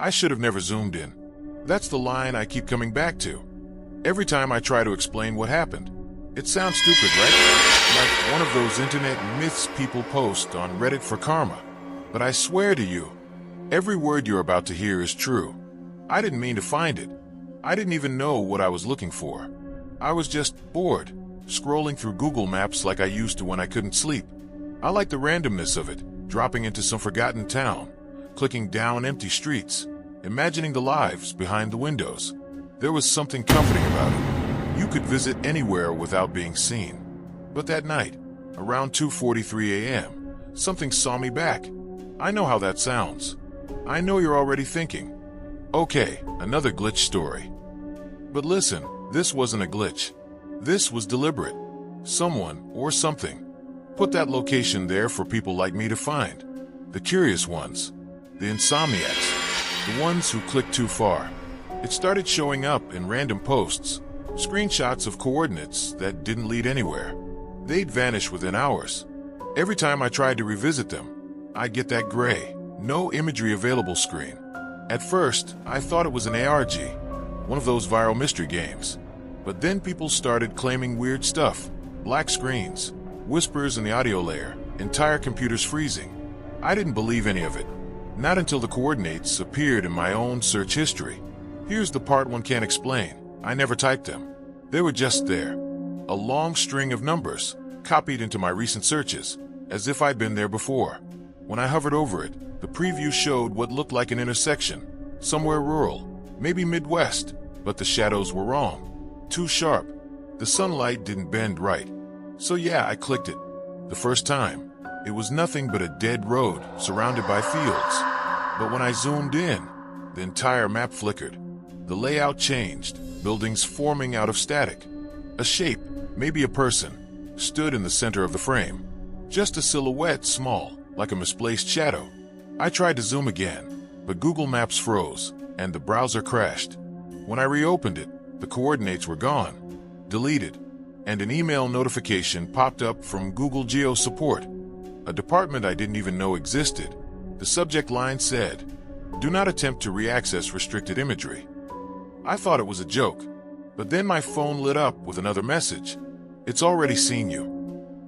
I should have never zoomed in. That's the line I keep coming back to. Every time I try to explain what happened. It sounds stupid, right? Like one of those internet myths people post on Reddit for karma. But I swear to you, every word you're about to hear is true. I didn't mean to find it. I didn't even know what I was looking for. I was just bored, scrolling through Google Maps like I used to when I couldn't sleep. I like the randomness of it, dropping into some forgotten town, clicking down empty streets, imagining the lives behind the windows. There was something comforting about it. You could visit anywhere without being seen. But that night, around 2:43 a.m., something saw me back. I know how that sounds. I know you're already thinking, okay, another glitch story. But listen, this wasn't a glitch. This was deliberate. Someone, or something, put that location there for people like me to find. The curious ones. The insomniacs. The ones who clicked too far. It started showing up in random posts. Screenshots of coordinates that didn't lead anywhere. They'd vanish within hours. Every time I tried to revisit them, I'd get that gray, no imagery available screen. At first, I thought it was an ARG, one of those viral mystery games. But then people started claiming weird stuff. Black screens, whispers in the audio layer, entire computers freezing. I didn't believe any of it. Not until the coordinates appeared in my own search history. Here's the part one can't explain. I never typed them. They were just there. A long string of numbers, copied into my recent searches, as if I'd been there before. When I hovered over it, the preview showed what looked like an intersection, somewhere rural, maybe Midwest, but the shadows were wrong. Too sharp. The sunlight didn't bend right. So yeah, I clicked it. The first time, it was nothing but a dead road surrounded by fields. But when I zoomed in, the entire map flickered. The layout changed, buildings forming out of static. A shape, maybe a person, stood in the center of the frame. Just a silhouette small, like a misplaced shadow. I tried to zoom again, but Google Maps froze, and the browser crashed. When I reopened it, the coordinates were gone, deleted, and an email notification popped up from Google Geo Support, a department I didn't even know existed. The subject line said, "Do not attempt to re-access restricted imagery." I thought it was a joke, but then my phone lit up with another message. "It's already seen you."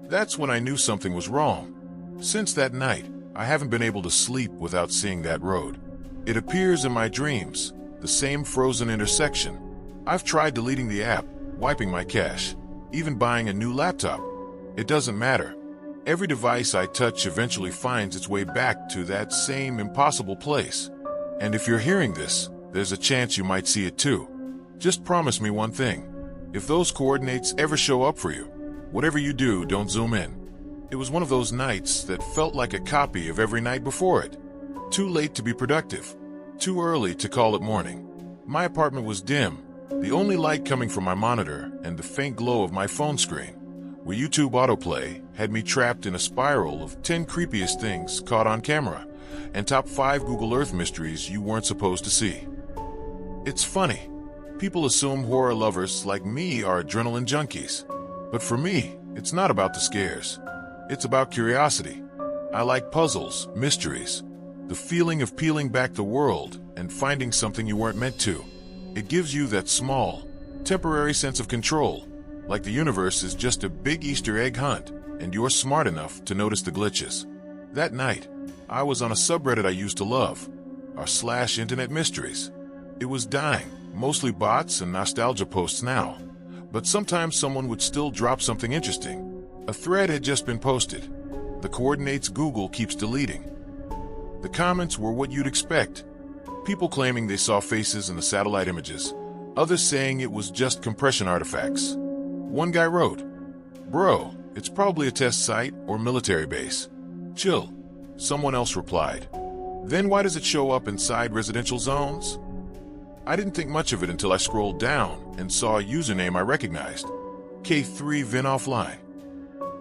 That's when I knew something was wrong. Since that night, I haven't been able to sleep without seeing that road. It appears in my dreams, the same frozen intersection. I've tried deleting the app, wiping my cache, even buying a new laptop. It doesn't matter. Every device I touch eventually finds its way back to that same impossible place. And if you're hearing this, there's a chance you might see it too. Just promise me one thing. If those coordinates ever show up for you, whatever you do, don't zoom in. It was one of those nights that felt like a copy of every night before it. Too late to be productive. Too early to call it morning. My apartment was dim, the only light coming from my monitor and the faint glow of my phone screen, where YouTube autoplay had me trapped in a spiral of 10 creepiest things caught on camera and top 5 Google Earth mysteries you weren't supposed to see. It's funny. People assume horror lovers like me are adrenaline junkies. But for me, it's not about the scares. It's about curiosity. I like puzzles, mysteries, the feeling of peeling back the world and finding something you weren't meant to. It gives you that small, temporary sense of control, like the universe is just a big Easter egg hunt and you're smart enough to notice the glitches. That night, I was on a subreddit I used to love, r/internet mysteries. It was dying, mostly bots and nostalgia posts now, but sometimes someone would still drop something interesting. A thread had just been posted. The coordinates Google keeps deleting. The comments were what you'd expect. People claiming they saw faces in the satellite images, others saying it was just compression artifacts. One guy wrote, "Bro, it's probably a test site or military base. Chill." Someone else replied, "Then why does it show up inside residential zones?" I didn't think much of it until I scrolled down and saw a username I recognized, K3Vin Offline.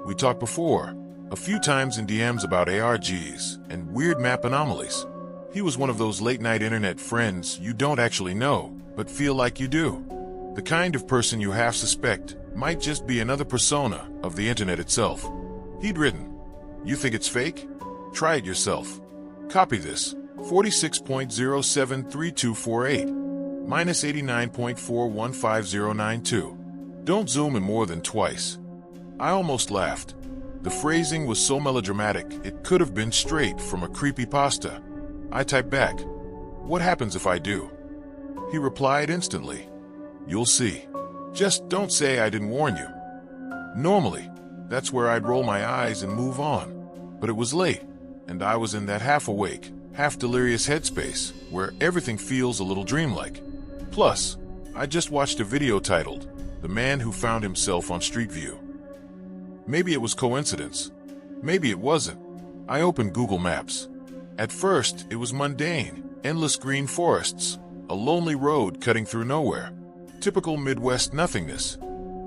We talked before, a few times in DMs about ARGs and weird map anomalies. He was one of those late-night internet friends you don't actually know, but feel like you do. The kind of person you half suspect might just be another persona of the internet itself. He'd written, "You think it's fake? Try it yourself. Copy this. 46.073248, minus 89.415092. Don't zoom in more than twice. I almost laughed. The phrasing was so melodramatic, it could have been straight from a creepypasta. I typed back, "What happens if I do?" He replied instantly, "You'll see. Just don't say I didn't warn you." Normally, that's where I'd roll my eyes and move on. But it was late, and I was in that half-awake, half-delirious headspace where everything feels a little dreamlike. Plus, I just watched a video titled, "The Man Who Found Himself on Street View." Maybe it was coincidence. Maybe it wasn't. I opened Google Maps. At first, it was mundane, endless green forests, a lonely road cutting through nowhere. Typical Midwest nothingness.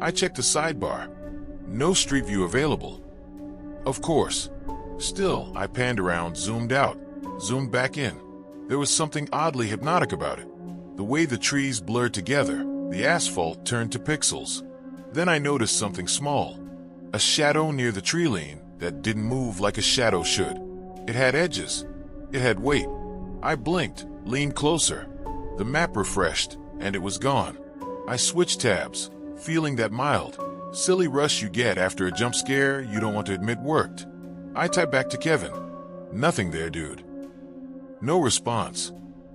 I checked the sidebar. No Street View available. Of course. Still, I panned around, zoomed out, zoomed back in. There was something oddly hypnotic about it. The way the trees blurred together, the asphalt turned to pixels. Then I noticed something small. A shadow near the tree line that didn't move like a shadow should. It had edges. It had weight. I blinked, leaned closer. The map refreshed, and it was gone. I switched tabs, feeling that mild, silly rush you get after a jump scare you don't want to admit worked. I typed back to Kevin, "Nothing there, dude." No response.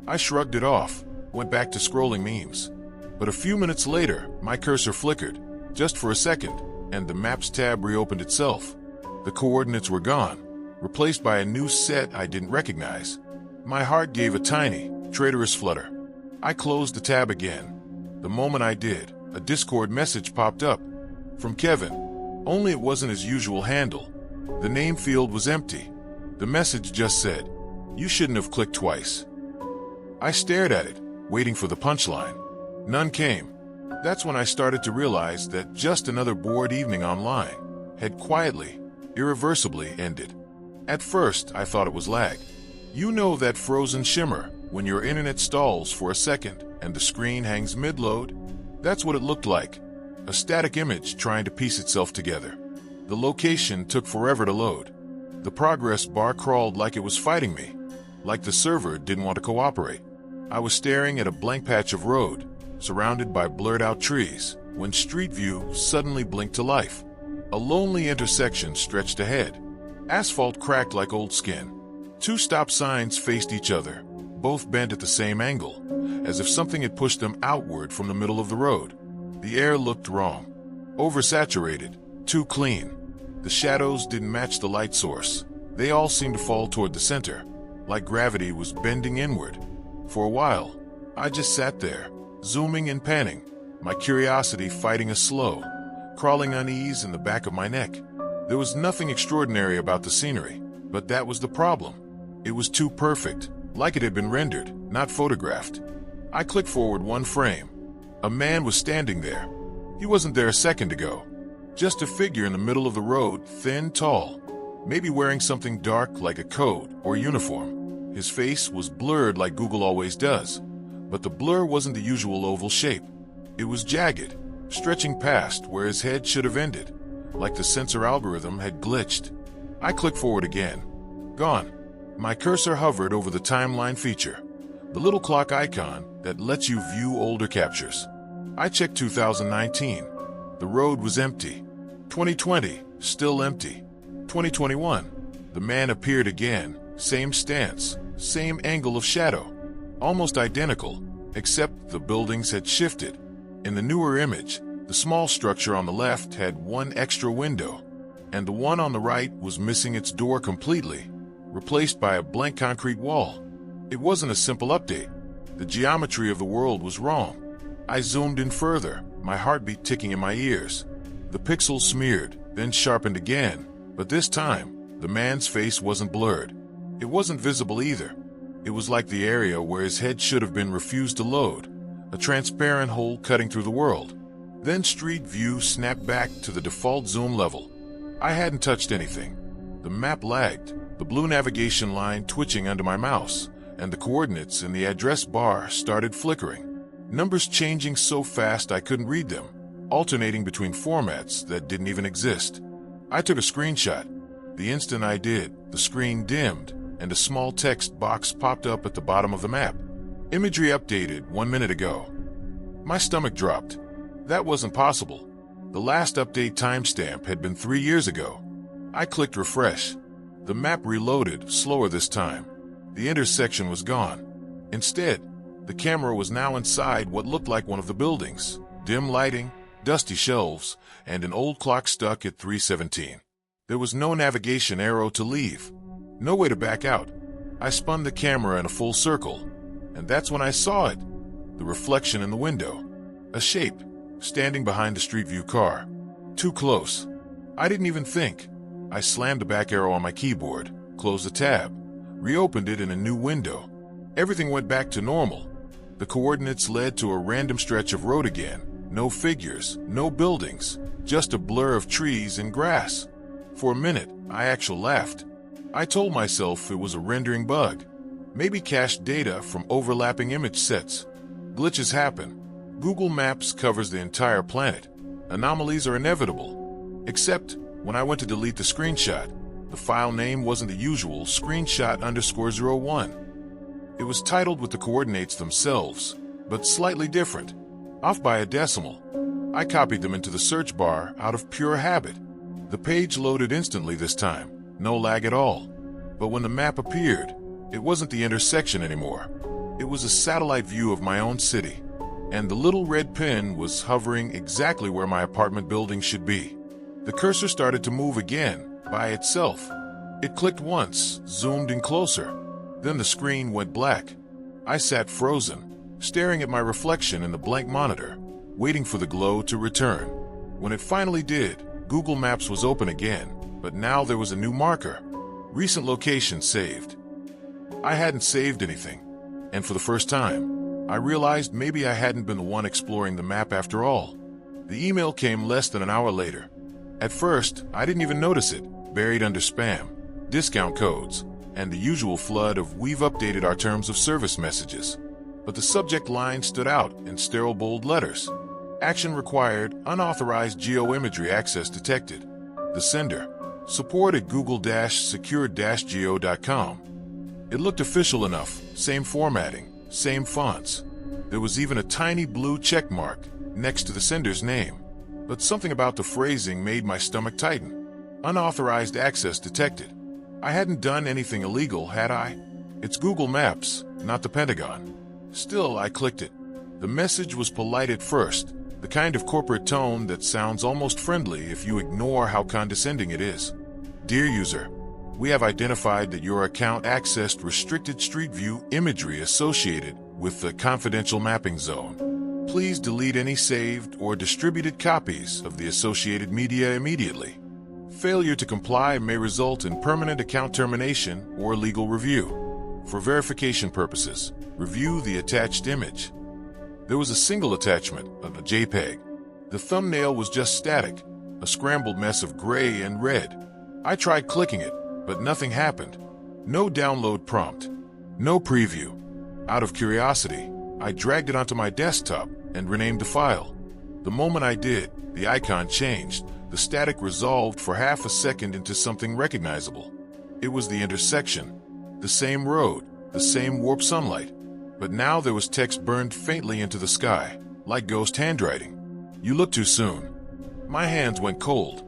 I shrugged it off, went back to scrolling memes. But a few minutes later, my cursor flickered, just for a second, and the Maps tab reopened itself. The coordinates were gone, replaced by a new set I didn't recognize. My heart gave a tiny, traitorous flutter. I closed the tab again. The moment I did, a Discord message popped up. From Kevin. Only it wasn't his usual handle. The name field was empty. The message just said, "You shouldn't have clicked twice." I stared at it, waiting for the punchline. None came. That's when I started to realize that just another bored evening online had quietly, irreversibly ended. At first, I thought it was lag. You know that frozen shimmer when your internet stalls for a second and the screen hangs mid-load? That's what it looked like. A static image trying to piece itself together. The location took forever to load. The progress bar crawled like it was fighting me, like the server didn't want to cooperate. I was staring at a blank patch of road, surrounded by blurred-out trees, when Street View suddenly blinked to life. A lonely intersection stretched ahead. Asphalt cracked like old skin. Two stop signs faced each other, both bent at the same angle, as if something had pushed them outward from the middle of the road. The air looked wrong. Oversaturated, too clean. The shadows didn't match the light source. They all seemed to fall toward the center, like gravity was bending inward. For a while, I just sat there, zooming and panning, my curiosity fighting a slow, crawling unease in the back of my neck. There was nothing extraordinary about the scenery, but that was the problem. It was too perfect, like it had been rendered, not photographed. I clicked forward one frame. A man was standing there. He wasn't there a second ago. Just a figure in the middle of the road, thin, tall, maybe wearing something dark like a coat or uniform. His face was blurred like Google always does, but the blur wasn't the usual oval shape. It was jagged, stretching past where his head should have ended, like the sensor algorithm had glitched. I clicked forward again. Gone. My cursor hovered over the timeline feature, the little clock icon that lets you view older captures. I checked 2019. The road was empty. 2020, still empty. 2021, the man appeared again, same stance, same angle of shadow. Almost identical, except the buildings had shifted. In the newer image, the small structure on the left had one extra window, and the one on the right was missing its door completely, replaced by a blank concrete wall. It wasn't a simple update. The geometry of the world was wrong. I zoomed in further, my heartbeat ticking in my ears. The pixels smeared, then sharpened again, but this time, the man's face wasn't blurred. It wasn't visible either. It was like the area where his head should have been refused to load, a transparent hole cutting through the world. Then Street View snapped back to the default zoom level. I hadn't touched anything. The map lagged, the blue navigation line twitching under my mouse, and the coordinates in the address bar started flickering. Numbers changing so fast I couldn't read them, alternating between formats that didn't even exist. I took a screenshot. The instant I did, the screen dimmed, and a small text box popped up at the bottom of the map. Imagery updated 1 minute ago. My stomach dropped. That wasn't possible. The last update timestamp had been 3 years ago. I clicked refresh. The map reloaded, slower this time. The intersection was gone. Instead, the camera was now inside what looked like one of the buildings. Dim lighting, dusty shelves, and an old clock stuck at 3:17. There was no navigation arrow to leave. No way to back out. I spun the camera in a full circle, and that's when I saw it. The reflection in the window. A shape, standing behind a Street View car. Too close. I didn't even think. I slammed the back arrow on my keyboard, closed the tab, reopened it in a new window. Everything went back to normal. The coordinates led to a random stretch of road again. No figures, no buildings, just a blur of trees and grass. For a minute, I actually laughed. I told myself it was a rendering bug. Maybe cached data from overlapping image sets. Glitches happen. Google Maps covers the entire planet. Anomalies are inevitable. Except when I went to delete the screenshot, the file name wasn't the usual screenshot_01. It was titled with the coordinates themselves, but slightly different, off by a decimal. I copied them into the search bar out of pure habit. The page loaded instantly this time, no lag at all. But when the map appeared, it wasn't the intersection anymore. It was a satellite view of my own city, and the little red pin was hovering exactly where my apartment building should be. The cursor started to move again, by itself. It clicked once, zoomed in closer. Then the screen went black. I sat frozen, staring at my reflection in the blank monitor, waiting for the glow to return. When it finally did, Google Maps was open again, but now there was a new marker. Recent location saved. I hadn't saved anything, and for the first time, I realized maybe I hadn't been the one exploring the map after all. The email came less than an hour later. At first, I didn't even notice it, buried under spam, discount codes, and the usual flood of "we've updated our terms of service" messages. But the subject line stood out in sterile bold letters. Action required, unauthorized geoimagery access detected. The sender, support at google-secured-geo.com. It looked official enough, same formatting, same fonts. There was even a tiny blue check mark next to the sender's name. But something about the phrasing made my stomach tighten. Unauthorized access detected. I hadn't done anything illegal, had I? It's Google Maps, not the Pentagon. Still, I clicked it. The message was polite at first, the kind of corporate tone that sounds almost friendly if you ignore how condescending it is. Dear user, we have identified that your account accessed restricted Street View imagery associated with the confidential mapping zone. Please delete any saved or distributed copies of the associated media immediately. Failure to comply may result in permanent account termination or legal review. For verification purposes, review the attached image. There was a single attachment, a JPEG. The thumbnail was just static, a scrambled mess of gray and red. I tried clicking it, but nothing happened. No download prompt, no preview. Out of curiosity, I dragged it onto my desktop and renamed the file. The moment I did, the icon changed. The static resolved for half a second into something recognizable. It was the intersection, the same road, the same warped sunlight. But now there was text burned faintly into the sky, like ghost handwriting. You look too soon. My hands went cold.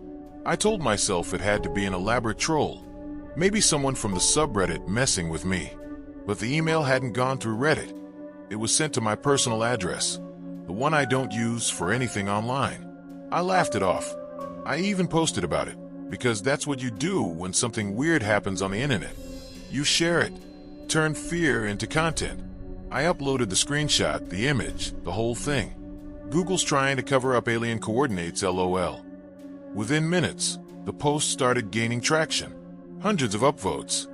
I told myself it had to be an elaborate troll. Maybe someone from the subreddit messing with me. But the email hadn't gone through Reddit. It was sent to my personal address, the one I don't use for anything online. I laughed it off. I even posted about it, because that's what you do when something weird happens on the internet. You share it. Turn fear into content. I uploaded the screenshot, the image, the whole thing. Google's trying to cover up alien coordinates, LOL. Within minutes, the post started gaining traction. Hundreds of upvotes.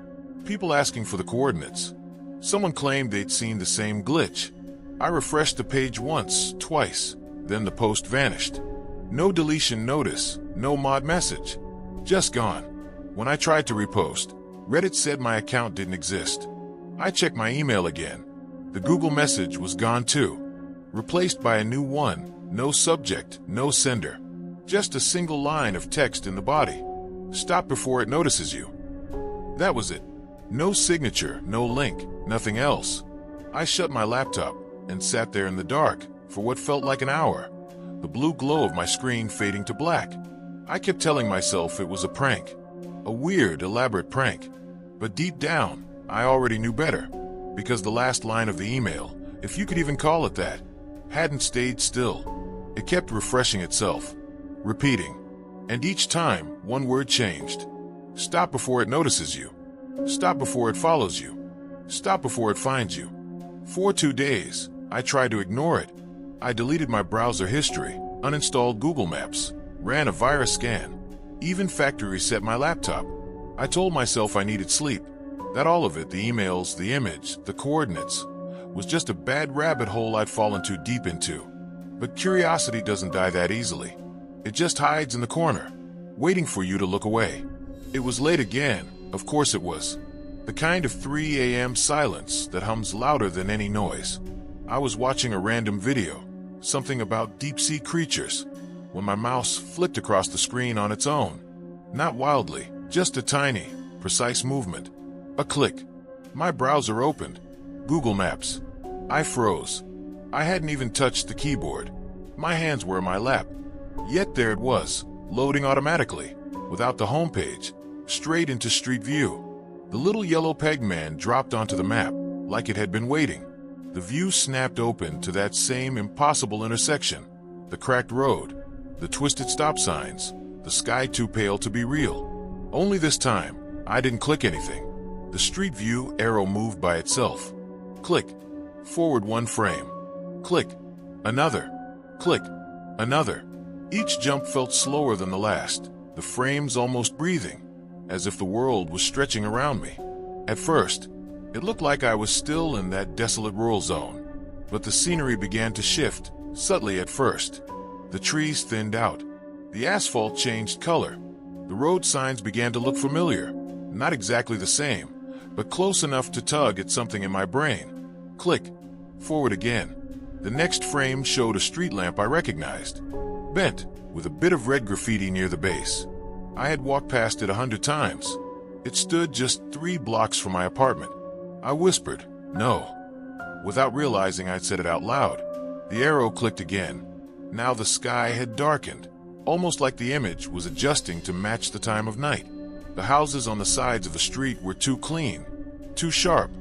People asking for the coordinates. Someone claimed they'd seen the same glitch. I refreshed the page once, twice. Then the post vanished. No deletion notice, no mod message. Just gone. When I tried to repost, Reddit said my account didn't exist. I checked my email again. The Google message was gone too. Replaced by a new one, no subject, no sender. Just a single line of text in the body. Stop before it notices you. That was it. No signature, no link, nothing else. I shut my laptop and sat there in the dark for what felt like an hour, the blue glow of my screen fading to black. I kept telling myself it was a prank, a weird, elaborate prank. But deep down, I already knew better, because the last line of the email, if you could even call it that, hadn't stayed still. It kept refreshing itself, repeating. And each time, one word changed. Stop before it notices you. Stop before it follows you. Stop before it finds you. For 2 days, I tried to ignore it. I deleted my browser history, uninstalled Google Maps, ran a virus scan, even factory reset my laptop. I told myself I needed sleep, that all of it, the emails, the image, the coordinates, was just a bad rabbit hole I'd fallen too deep into. But curiosity doesn't die that easily. It just hides in the corner, waiting for you to look away. It was late again, of course it was. The kind of 3 a.m. silence that hums louder than any noise. I was watching a random video, something about deep-sea creatures, when my mouse flicked across the screen on its own. Not wildly, just a tiny, precise movement. A click. My browser opened. Google Maps. I froze. I hadn't even touched the keyboard. My hands were in my lap. Yet there it was, loading automatically, without the homepage, straight into Street View. The little yellow peg man dropped onto the map, like it had been waiting. The view snapped open to that same impossible intersection. The cracked road, the twisted stop signs, the sky too pale to be real. Only this time, I didn't click anything. The Street View arrow moved by itself. Click. Forward 1 frame. Click. Another. Click. Another. Each jump felt slower than the last, the frames almost breathing, as if the world was stretching around me. At first, it looked like I was still in that desolate rural zone, but the scenery began to shift, subtly at first. The trees thinned out. The asphalt changed color. The road signs began to look familiar, not exactly the same, but close enough to tug at something in my brain. Click. Forward again. The next frame showed a street lamp I recognized, bent, with a bit of red graffiti near the base. I had walked past it 100 times. It stood just 3 blocks from my apartment. I whispered, "No," without realizing I'd said it out loud. The arrow clicked again. Now the sky had darkened, almost like the image was adjusting to match the time of night. The houses on the sides of the street were too clean, too sharp,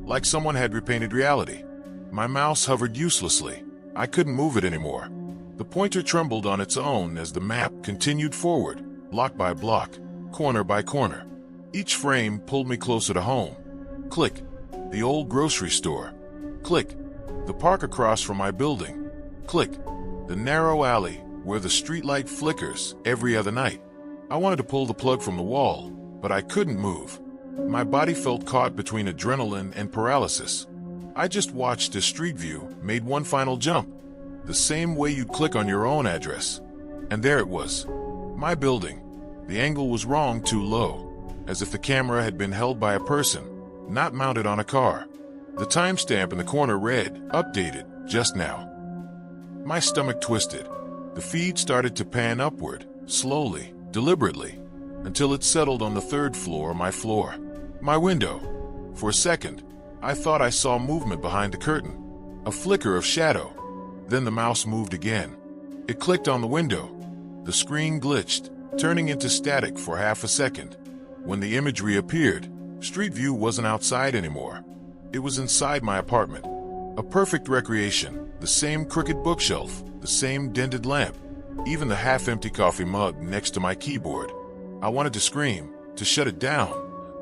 like someone had repainted reality. My mouse hovered uselessly. I couldn't move it anymore. The pointer trembled on its own as the map continued forward, block by block, corner by corner. Each frame pulled me closer to home. Click. The old grocery store. Click. The park across from my building. Click. The narrow alley where the streetlight flickers every other night. I wanted to pull the plug from the wall, but I couldn't move. My body felt caught between adrenaline and paralysis. I just watched as Street View made one final jump, the same way you'd click on your own address. And there it was. My building. The angle was wrong, too low, as if the camera had been held by a person, not mounted on a car. The timestamp in the corner read, "Updated, just now." My stomach twisted. The feed started to pan upward, slowly, deliberately, until it settled on the 3rd floor, my floor. My window. For a second, I thought I saw movement behind the curtain, a flicker of shadow. Then the mouse moved again. It clicked on the window. The screen glitched, turning into static for half a second. When the image reappeared, Street View wasn't outside anymore. It was inside my apartment. A perfect recreation, the same crooked bookshelf, the same dented lamp, even the half-empty coffee mug next to my keyboard. I wanted to scream, to shut it down,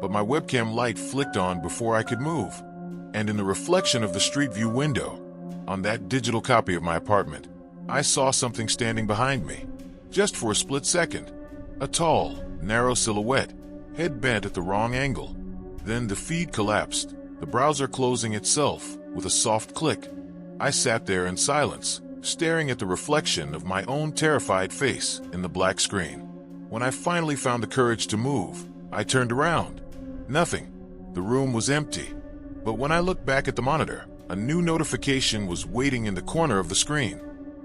but my webcam light flicked on before I could move. And in the reflection of the Street View window, on that digital copy of my apartment, I saw something standing behind me. Just for a split second. A tall, narrow silhouette, head bent at the wrong angle. Then the feed collapsed, the browser closing itself with a soft click. I sat there in silence, staring at the reflection of my own terrified face in the black screen. When I finally found the courage to move, I turned around. Nothing. The room was empty. But when I looked back at the monitor, a new notification was waiting in the corner of the screen.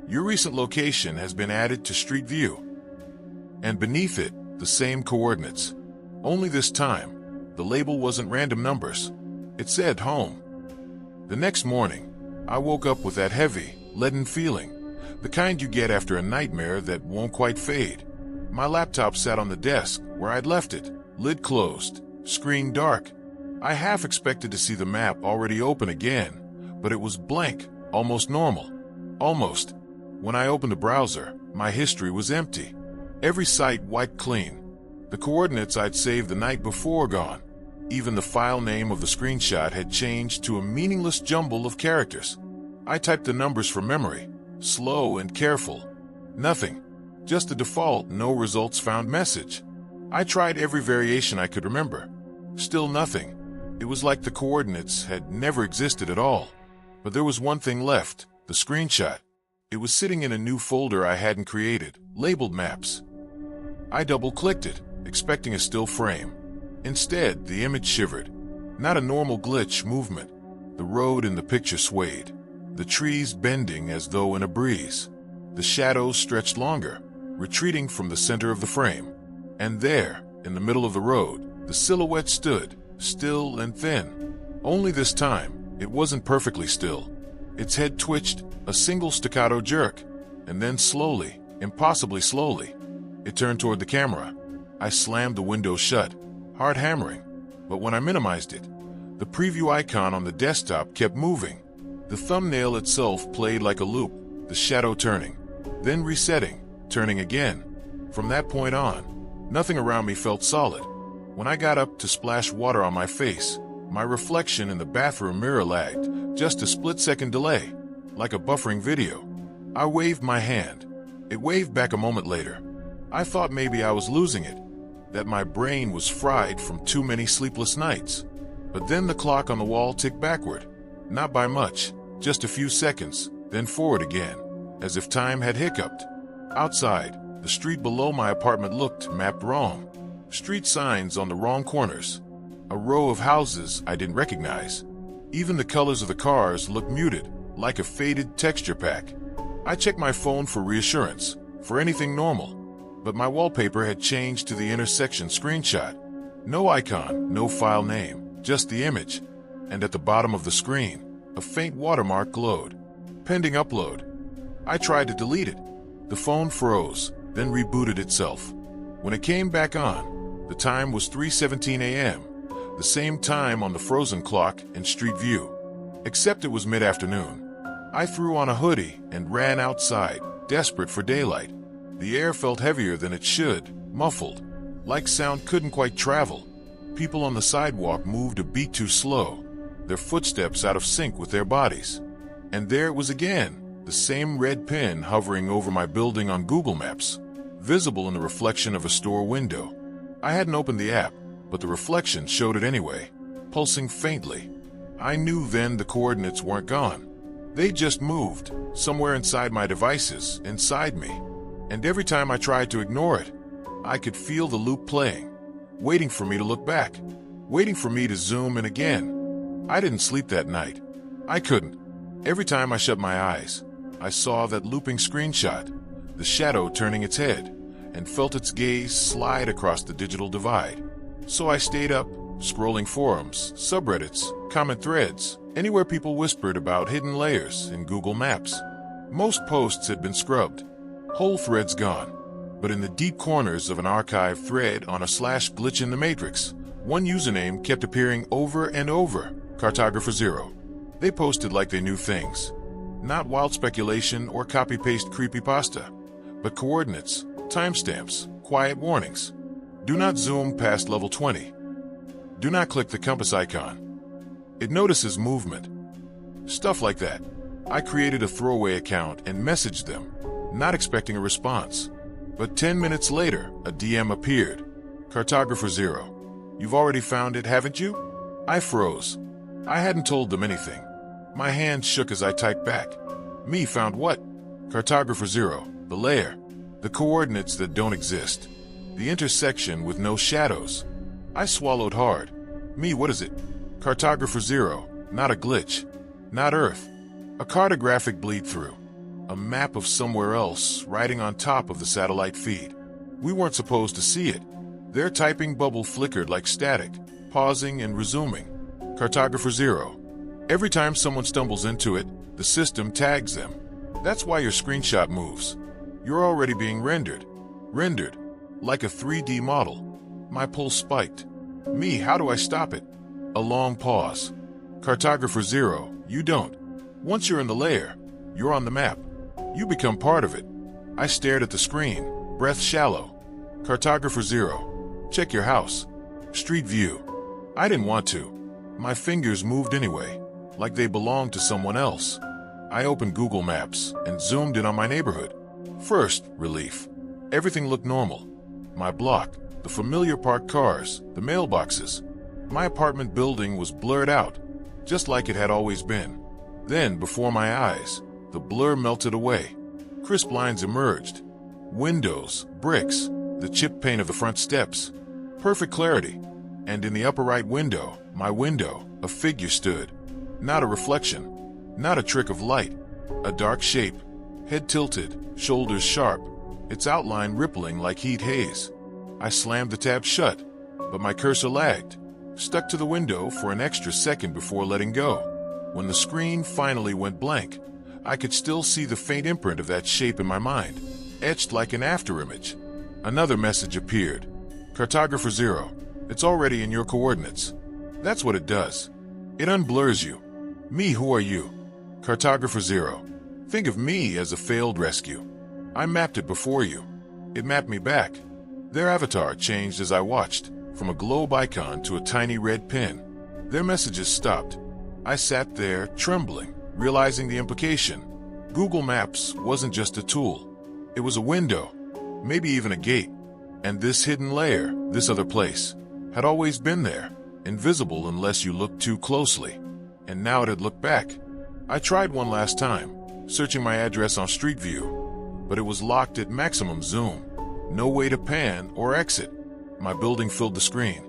Your recent location has been added to Street View. And beneath it, the same coordinates. Only this time, The label wasn't random numbers. It said home. The next morning, I woke up with that heavy, leaden feeling, the kind you get after a nightmare that won't quite fade. My laptop sat on the desk where I'd left it, lid closed, screen dark. I half expected to see the map already open again, but it was blank, almost normal. Almost. When I opened the browser, my history was empty. Every site wiped clean. The coordinates I'd saved the night before gone. Even the file name of the screenshot had changed to a meaningless jumble of characters. I typed the numbers from memory, slow and careful. Nothing. Just the default no results found message. I tried every variation I could remember. Still nothing. It was like the coordinates had never existed at all. But there was one thing left, the screenshot. It was sitting in a new folder I hadn't created, labeled Maps. I double-clicked it, expecting a still frame. Instead, the image shivered. Not a normal glitch movement. The road in the picture swayed, the trees bending as though in a breeze. The shadows stretched longer, retreating from the center of the frame. And there, in the middle of the road, the silhouette stood, still and thin. Only this time, it wasn't perfectly still. Its head twitched, a single staccato jerk, and then slowly, impossibly slowly, it turned toward the camera. I slammed the window shut, hard hammering, but when I minimized it, the preview icon on the desktop kept moving. The thumbnail itself played like a loop, the shadow turning, then resetting, turning again. From that point on, nothing around me felt solid. When I got up to splash water on my face, my reflection in the bathroom mirror lagged, just a split-second delay, like a buffering video. I waved my hand. It waved back a moment later. I thought maybe I was losing it, that my brain was fried from too many sleepless nights. But then the clock on the wall ticked backward, not by much, just a few seconds, then forward again, as if time had hiccuped. Outside, the street below my apartment looked mapped wrong. Street signs on the wrong corners. A row of houses I didn't recognize. Even the colors of the cars looked muted, like a faded texture pack. I checked my phone for reassurance, for anything normal. But my wallpaper had changed to the intersection screenshot. No icon, no file name, just the image. And at the bottom of the screen, a faint watermark glowed. Pending upload. I tried to delete it. The phone froze, then rebooted itself. When it came back on, the time was 3:17 a.m., the same time on the frozen clock in Street View. Except it was mid-afternoon. I threw on a hoodie and ran outside, desperate for daylight. The air felt heavier than it should, muffled, like sound couldn't quite travel. People on the sidewalk moved a beat too slow, their footsteps out of sync with their bodies. And there it was again, the same red pin hovering over my building on Google Maps, visible in the reflection of a store window. I hadn't opened the app, but the reflection showed it anyway, pulsing faintly. I knew then the coordinates weren't gone. They just moved, somewhere inside my devices, inside me. And every time I tried to ignore it, I could feel the loop playing, waiting for me to look back, waiting for me to zoom in again. I didn't sleep that night. I couldn't. Every time I shut my eyes, I saw that looping screenshot, the shadow turning its head, and felt its gaze slide across the digital divide. So I stayed up, scrolling forums, subreddits, comment threads, anywhere people whispered about hidden layers in Google Maps. Most posts had been scrubbed. Whole threads gone. But in the deep corners of an archive thread on a /glitch in the matrix, one username kept appearing over and over, Cartographer0. They posted like they knew things. Not wild speculation or copy-paste creepypasta, but coordinates, timestamps, quiet warnings. Do not zoom past level 20. Do not click the compass icon. It notices movement. Stuff like that. I created a throwaway account and messaged them, not expecting a response. But 10 minutes later, a DM appeared. Cartographer0. You've already found it, haven't you? I froze. I hadn't told them anything. My hand shook as I typed back. Me found what? Cartographer0, the layer. The coordinates that don't exist. The intersection with no shadows. I swallowed hard. Me, what is it? Cartographer0, not a glitch. Not Earth. A cartographic bleed-through. A map of somewhere else riding on top of the satellite feed. We weren't supposed to see it. Their typing bubble flickered like static, pausing and resuming. Cartographer 0. Every time someone stumbles into it, the system tags them. That's why your screenshot moves. You're already being rendered. Rendered. Like a 3D model. My pulse spiked. Me, how do I stop it? A long pause. Cartographer 0. You don't. Once you're in the layer, you're on the map. You become part of it. I stared at the screen, breath shallow. Cartographer 0. Check your house. Street view. I didn't want to. My fingers moved anyway, like they belonged to someone else. I opened Google Maps and zoomed in on my neighborhood. First, relief. Everything looked normal. My block, the familiar parked cars, the mailboxes. My apartment building was blurred out, just like it had always been. Then, before my eyes, the blur melted away. Crisp lines emerged. Windows, bricks, the chip paint of the front steps. Perfect clarity. And in the upper right window, my window, a figure stood. Not a reflection, not a trick of light. A dark shape, head tilted, shoulders sharp, its outline rippling like heat haze. I slammed the tab shut, but my cursor lagged, stuck to the window for an extra second before letting go. When the screen finally went blank, I could still see the faint imprint of that shape in my mind, etched like an afterimage. Another message appeared. Cartographer 0. It's already in your coordinates. That's what it does. It unblurs you. Me, who are you? Cartographer 0. Think of me as a failed rescue. I mapped it before you. It mapped me back. Their avatar changed as I watched, from a globe icon to a tiny red pin. Their messages stopped. I sat there, trembling, realizing the implication. Google Maps wasn't just a tool. It was a window, maybe even a gate. And this hidden layer, this other place, had always been there, invisible unless you looked too closely. And now it had looked back. I tried one last time, searching my address on Street View, but it was locked at maximum zoom. No way to pan or exit. My building filled the screen.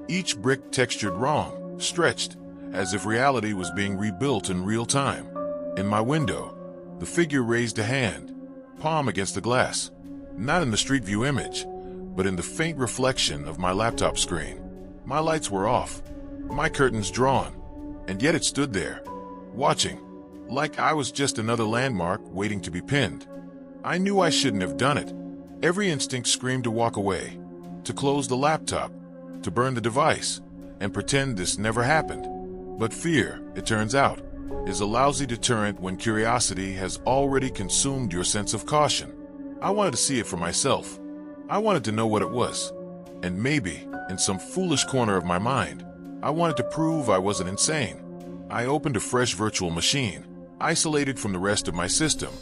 Each brick textured wrong, stretched, as if reality was being rebuilt in real time. In my window, the figure raised a hand, palm against the glass, not in the Street View image, but in the faint reflection of my laptop screen. My lights were off, my curtains drawn, and yet it stood there, watching, like I was just another landmark waiting to be pinned. I knew I shouldn't have done it. Every instinct screamed to walk away, to close the laptop, to burn the device, and pretend this never happened. But fear, it turns out, is a lousy deterrent when curiosity has already consumed your sense of caution. I wanted to see it for myself. I wanted to know what it was. And maybe, in some foolish corner of my mind, I wanted to prove I wasn't insane. I opened a fresh virtual machine, isolated from the rest of my system,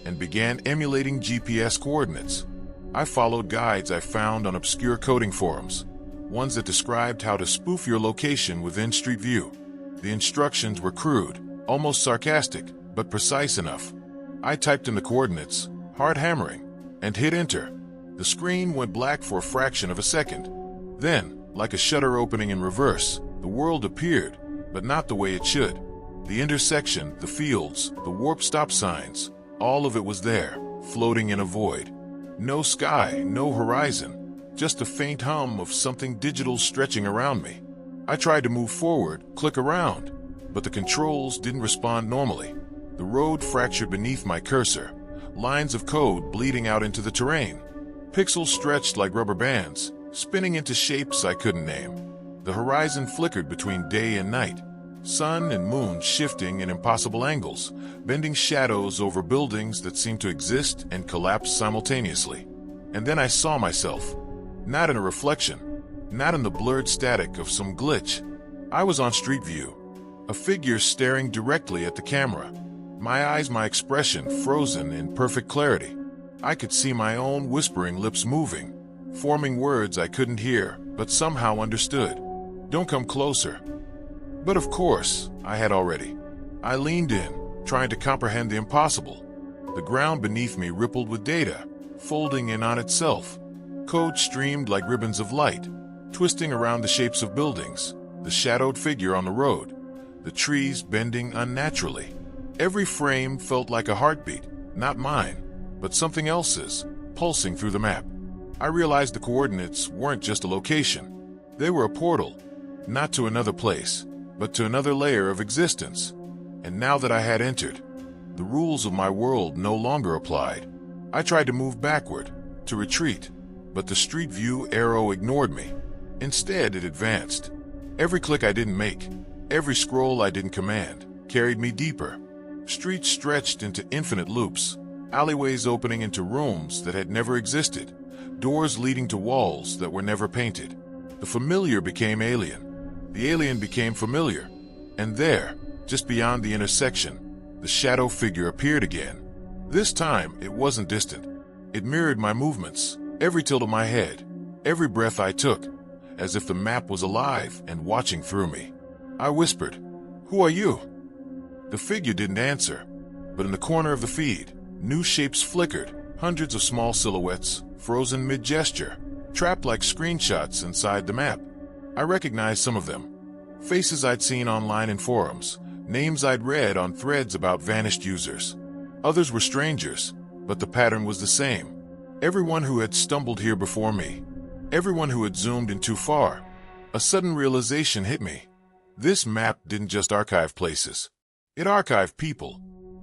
and began emulating GPS coordinates. I followed guides I found on obscure coding forums, ones that described how to spoof your location within Street View. The instructions were crude, almost sarcastic, but precise enough. I typed in the coordinates, hard hammering, and hit enter. The screen went black for a fraction of a second. Then, like a shutter opening in reverse, the world appeared, but not the way it should. The intersection, the fields, the warped stop signs, all of it was there, floating in a void. No sky, no horizon, just a faint hum of something digital stretching around me. I tried to move forward, click around, but the controls didn't respond normally. The road fractured beneath my cursor, lines of code bleeding out into the terrain. Pixels stretched like rubber bands, spinning into shapes I couldn't name. The horizon flickered between day and night, sun and moon shifting in impossible angles, bending shadows over buildings that seemed to exist and collapse simultaneously. And then I saw myself, not in a reflection, not in the blurred static of some glitch. I was on Street View, a figure staring directly at the camera. My eyes, my expression frozen in perfect clarity. I could see my own whispering lips moving, forming words I couldn't hear, but somehow understood. Don't come closer. But of course, I had already. I leaned in, trying to comprehend the impossible. The ground beneath me rippled with data, folding in on itself. Code streamed like ribbons of light, twisting around the shapes of buildings, the shadowed figure on the road, the trees bending unnaturally. Every frame felt like a heartbeat, not mine, but something else's, pulsing through the map. I realized the coordinates weren't just a location. They were a portal, not to another place, but to another layer of existence. And now that I had entered, the rules of my world no longer applied. I tried to move backward, to retreat, but the street view arrow ignored me. Instead, it advanced. Every click I didn't make, every scroll I didn't command, carried me deeper. Streets stretched into infinite loops, alleyways opening into rooms that had never existed, doors leading to walls that were never painted. The familiar became alien. The alien became familiar. And there, just beyond the intersection, the shadow figure appeared again. This time, it wasn't distant. It mirrored my movements, every tilt of my head, every breath I took, as if the map was alive and watching through me. I whispered, "Who are you?" The figure didn't answer, but in the corner of the feed, new shapes flickered, hundreds of small silhouettes, frozen mid-gesture, trapped like screenshots inside the map. I recognized some of them. Faces I'd seen online in forums, names I'd read on threads about vanished users. Others were strangers, but the pattern was the same. Everyone who had stumbled here before me. Everyone who had zoomed in too far. A sudden realization hit me. This map didn't just archive places. It archived people.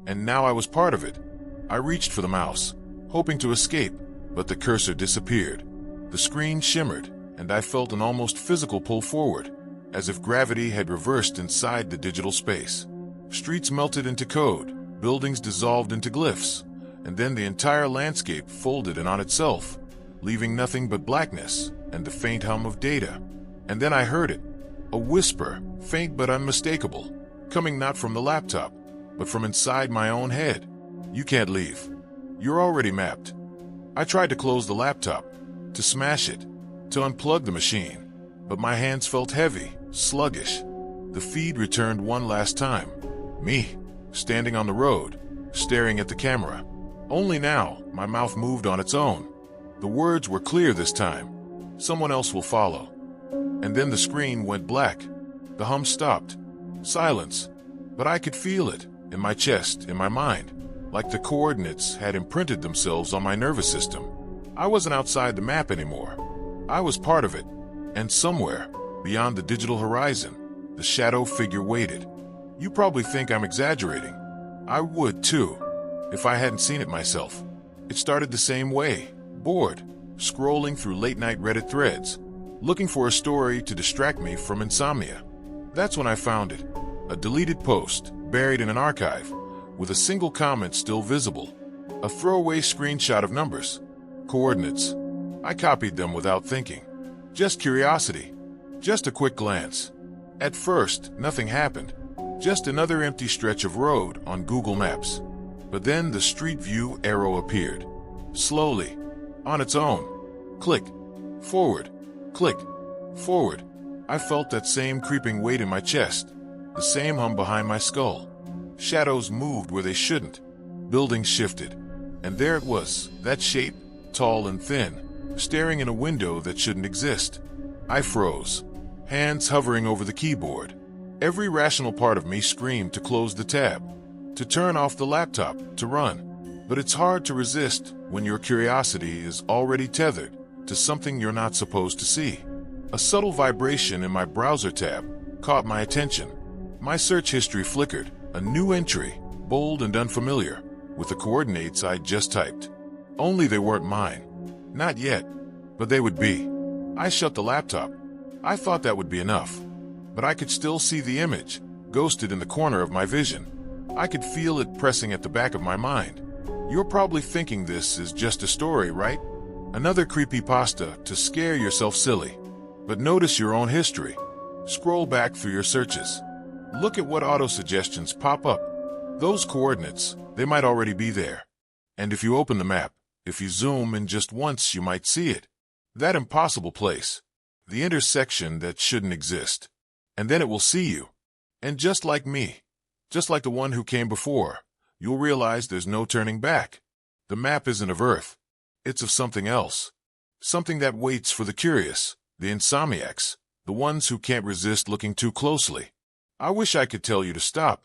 And now I was part of it. I reached for the mouse, hoping to escape, but the cursor disappeared. The screen shimmered, and I felt an almost physical pull forward, as if gravity had reversed inside the digital space. Streets melted into code, buildings dissolved into glyphs, and then the entire landscape folded in on itself, leaving nothing but blackness and the faint hum of data. And then I heard it, a whisper, faint but unmistakable, coming not from the laptop, but from inside my own head. "You can't leave. You're already mapped." I tried to close the laptop, to smash it, to unplug the machine, but my hands felt heavy, sluggish. The feed returned one last time. Me, standing on the road, staring at the camera. Only now, my mouth moved on its own. The words were clear this time. "Someone else will follow." And then the screen went black. The hum stopped. Silence. But I could feel it, in my chest, in my mind, like the coordinates had imprinted themselves on my nervous system. I wasn't outside the map anymore. I was part of it. And somewhere, beyond the digital horizon, the shadow figure waited. You probably think I'm exaggerating. I would too, if I hadn't seen it myself. It started the same way, bored, scrolling through late-night Reddit threads, looking for a story to distract me from insomnia. That's when I found it, a deleted post, buried in an archive, with a single comment still visible, a throwaway screenshot of numbers, coordinates. I copied them without thinking. Just curiosity, just a quick glance. At first, nothing happened, just another empty stretch of road on Google Maps. But then the street view arrow appeared, slowly, on its own. Click, forward, click, forward. I felt that same creeping weight in my chest, the same hum behind my skull. Shadows moved where they shouldn't. Buildings shifted. And there it was, that shape, tall and thin, staring in a window that shouldn't exist. I froze, hands hovering over the keyboard. Every rational part of me screamed to close the tab, to turn off the laptop, to run. But it's hard to resist when your curiosity is already tethered to something you're not supposed to see. A subtle vibration in my browser tab caught my attention. My search history flickered, a new entry, bold and unfamiliar, with the coordinates I'd just typed. Only they weren't mine. Not yet, but they would be. I shut the laptop. I thought that would be enough. But I could still see the image, ghosted in the corner of my vision. I could feel it pressing at the back of my mind. You're probably thinking this is just a story, right? Another creepypasta to scare yourself silly. But notice your own history. Scroll back through your searches. Look at what auto-suggestions pop up. Those coordinates, they might already be there. And if you open the map, if you zoom in just once, you might see it. That impossible place. The intersection that shouldn't exist. And then it will see you. And just like me, just like the one who came before, you'll realize there's no turning back. The map isn't of Earth. It's of something else. Something that waits for the curious, the insomniacs, the ones who can't resist looking too closely. I wish I could tell you to stop,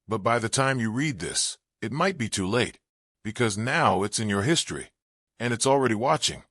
but by the time you read this, it might be too late, because now it's in your history, and it's already watching.